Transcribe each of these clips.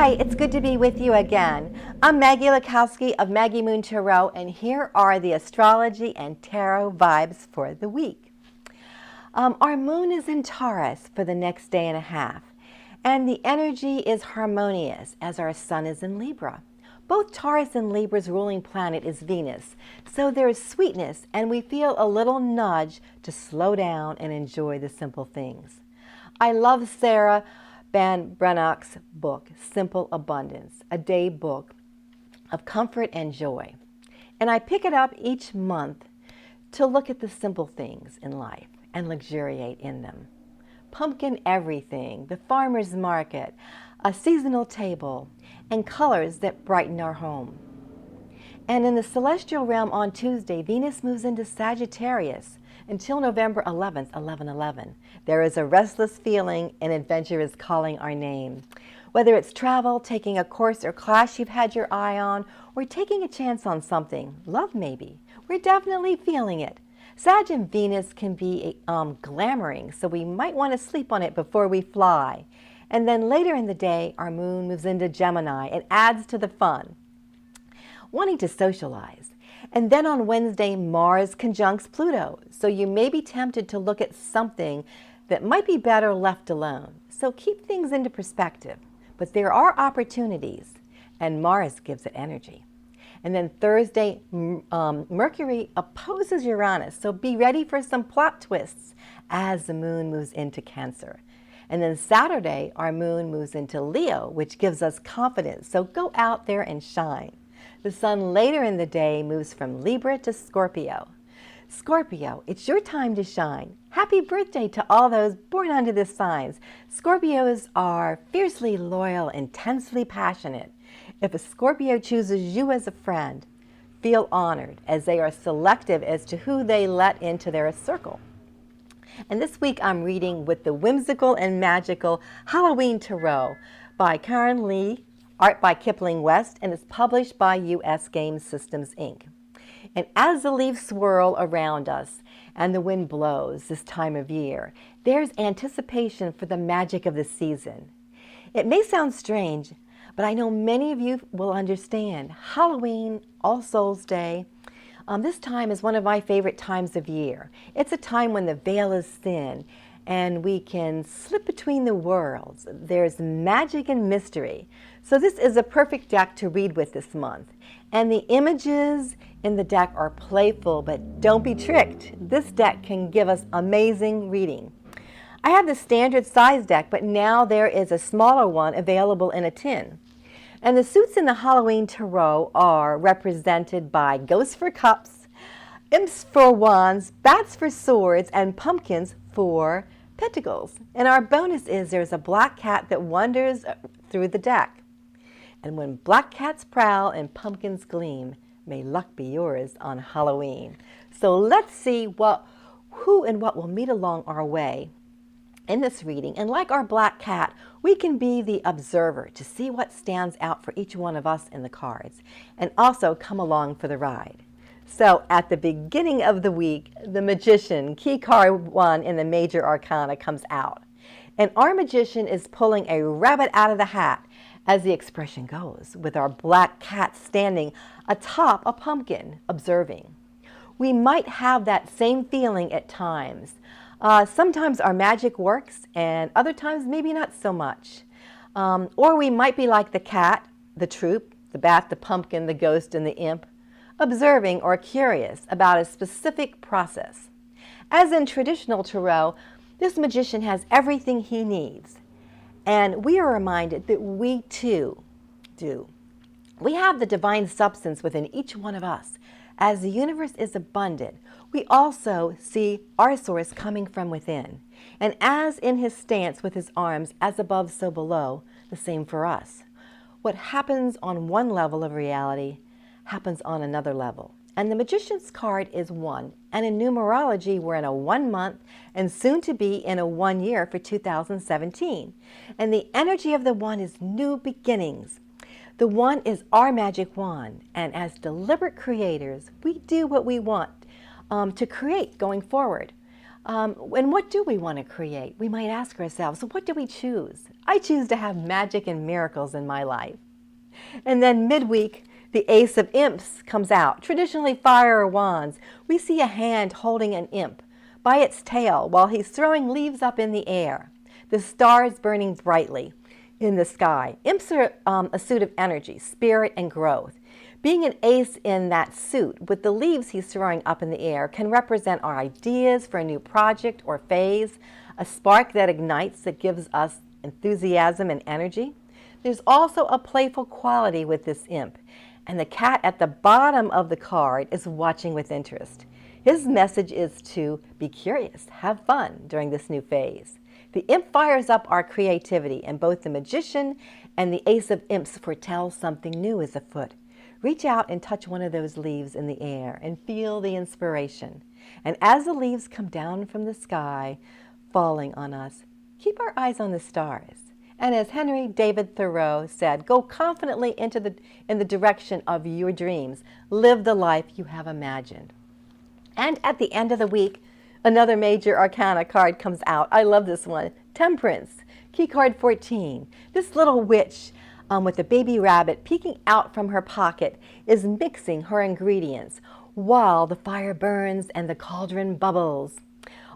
Hi, it's good to be with you again. I'm Maggie Lakowski of Maggie Moon Tarot, and here are the astrology and tarot vibes for the week. Our moon is in Taurus for the next day and a half, and the energy is harmonious as our sun is in Libra. Both Taurus and Libra's ruling planet is Venus, so there is sweetness, and we feel a little nudge to slow down and enjoy the simple things. I love Sarah Van Brennach's book, Simple Abundance, a day book of comfort and joy. And I pick it up each month to look at the simple things in life and luxuriate in them. Pumpkin everything, the farmer's market, a seasonal table, and colors that brighten our home. And in the celestial realm on Tuesday, Venus moves into Sagittarius until November 11th, 11/11. There is a restless feeling and adventure is calling our name. Whether it's travel, taking a course or class you've had your eye on, or taking a chance on something, love maybe, we're definitely feeling it. Sag and Venus can be glamoring, so we might want to sleep on it before we fly. And then later in the day, our moon moves into Gemini and adds to the fun. Wanting to socialize. And then on Wednesday, Mars conjuncts Pluto, so you may be tempted to look at something that might be better left alone. So keep things into perspective. But there are opportunities, and Mars gives it energy. And then Thursday, Mercury opposes Uranus, so be ready for some plot twists as the moon moves into Cancer. And then Saturday, our moon moves into Leo, which gives us confidence, so go out there and shine. The sun later in the day moves from Libra to Scorpio. Scorpio, it's your time to shine. Happy birthday to all those born under this signs. Scorpios are fiercely loyal, intensely passionate. If a Scorpio chooses you as a friend, feel honored as they are selective as to who they let into their circle. And this week I'm reading with the whimsical and magical Halloween Tarot by Karen Lee, art by Kipling West, and is published by U.S. Game Systems, Inc. And as the leaves swirl around us and the wind blows this time of year, there's anticipation for the magic of the season. It may sound strange, but I know many of you will understand. Halloween, All Souls Day, this time is one of my favorite times of year. It's a time when the veil is thin and we can slip between the worlds. There's magic and mystery. So this is a perfect deck to read with this month. And the images in the deck are playful, but don't be tricked. This deck can give us amazing reading. I have the standard size deck, but now there is a smaller one available in a tin. And the suits in the Halloween Tarot are represented by ghosts for cups, imps for wands, bats for swords, and pumpkins for pentacles. And our bonus is there's a black cat that wanders through the deck. And when black cats prowl and pumpkins gleam, may luck be yours on Halloween. So let's see who and what will meet along our way in this reading. And like our black cat, we can be the observer to see what stands out for each one of us in the cards, and also come along for the ride. So at the beginning of the week, the Magician, key card 1 in the Major Arcana, comes out. And our Magician is pulling a rabbit out of the hat, as the expression goes, with our black cat standing atop a pumpkin, observing. We might have that same feeling at times. Sometimes our magic works, and other times maybe not so much. Or we might be like the cat, the troop, the bat, the pumpkin, the ghost, and the imp, observing or curious about a specific process. As in traditional tarot, this magician has everything he needs. And we are reminded that we too do. We have the divine substance within each one of us. As the universe is abundant, we also see our source coming from within. And as in his stance with his arms, as above, so below, the same for us. What happens on one level of reality happens on another level. And the Magician's card is 1. And in numerology, we're in a 1 month and soon to be in a 1 year for 2017. And the energy of the 1 is new beginnings. The 1 is our magic wand. And as deliberate creators, we do what we want to create going forward. And what do we want to create? We might ask ourselves, so what do we choose? I choose to have magic and miracles in my life. And then midweek, the Ace of Imps comes out. Traditionally fire or wands. We see a hand holding an imp by its tail while he's throwing leaves up in the air. The stars burning brightly in the sky. Imps are a suit of energy, spirit, and growth. Being an ace in that suit with the leaves he's throwing up in the air can represent our ideas for a new project or phase, a spark that ignites, that gives us enthusiasm and energy. There's also a playful quality with this imp, and the cat at the bottom of the card is watching with interest. His message is to be curious, have fun during this new phase. The imp fires up our creativity, and both the magician and the Ace of Imps foretell something new is afoot. Reach out and touch one of those leaves in the air and feel the inspiration. And as the leaves come down from the sky, falling on us, keep our eyes on the stars. And as Henry David Thoreau said, go confidently in the direction of your dreams. Live the life you have imagined. And at the end of the week, another major arcana card comes out. I love this one. Temperance, key card 14. This little witch with a baby rabbit peeking out from her pocket is mixing her ingredients while the fire burns and the cauldron bubbles.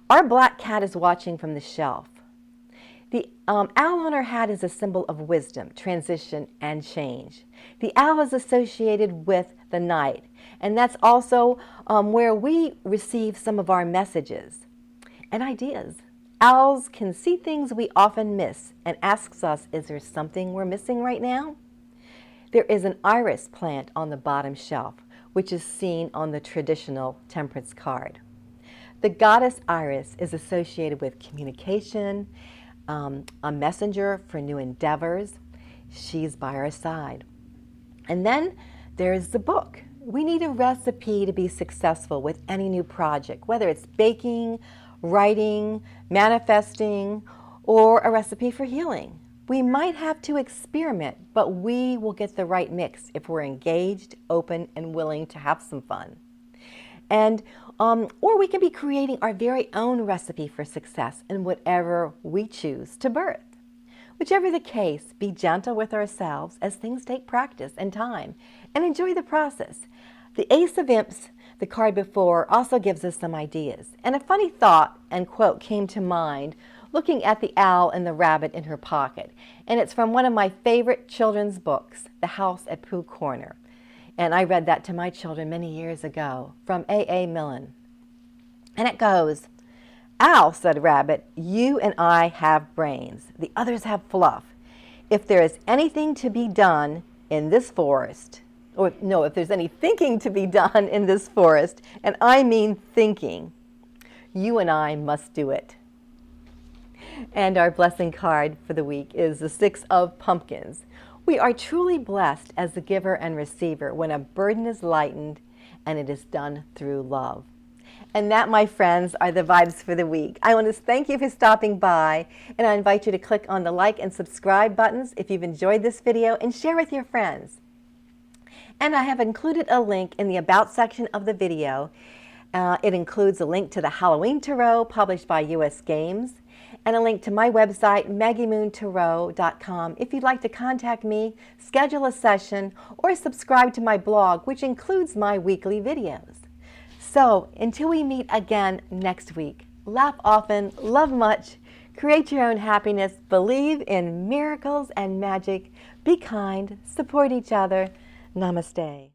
Our black cat is watching from the shelf. The owl on her hat is a symbol of wisdom, transition, and change. The owl is associated with the night, and that's also where we receive some of our messages and ideas. Owls can see things we often miss and asks us, is there something we're missing right now? There is an iris plant on the bottom shelf, which is seen on the traditional temperance card. The goddess Iris is associated with communication, a messenger for new endeavors. She's by our side. And then there's the book. We need a recipe to be successful with any new project, whether it's baking, writing, manifesting, or a recipe for healing. We might have to experiment, but we will get the right mix if we're engaged, open, and willing to have some fun. And or we can be creating our very own recipe for success in whatever we choose to birth. Whichever the case, be gentle with ourselves as things take practice and time, and enjoy the process. The Ace of Imps, the card before, also gives us some ideas. And a funny thought and quote came to mind looking at the owl and the rabbit in her pocket. And it's from one of my favorite children's books, The House at Pooh Corner. And I read that to my children many years ago from A.A. Milne. And it goes, "Owl," said Rabbit, "you and I have brains. The others have fluff. If there is anything to be done in this forest," or no, if there's any thinking to be done in this forest, and I mean thinking, you and I must do it. And our blessing card for the week is the Six of Pumpkins. We are truly blessed as the giver and receiver when a burden is lightened and it is done through love. And that, my friends, are the vibes for the week. I want to thank you for stopping by, and I invite you to click on the like and subscribe buttons if you've enjoyed this video, and share with your friends. And I have included a link in the About section of the video. It includes a link to the Halloween Tarot published by US Games, and a link to my website, MaggieMoonTarot.com, if you'd like to contact me, schedule a session, or subscribe to my blog, which includes my weekly videos. So, until we meet again next week, laugh often, love much, create your own happiness, believe in miracles and magic, be kind, support each other. Namaste.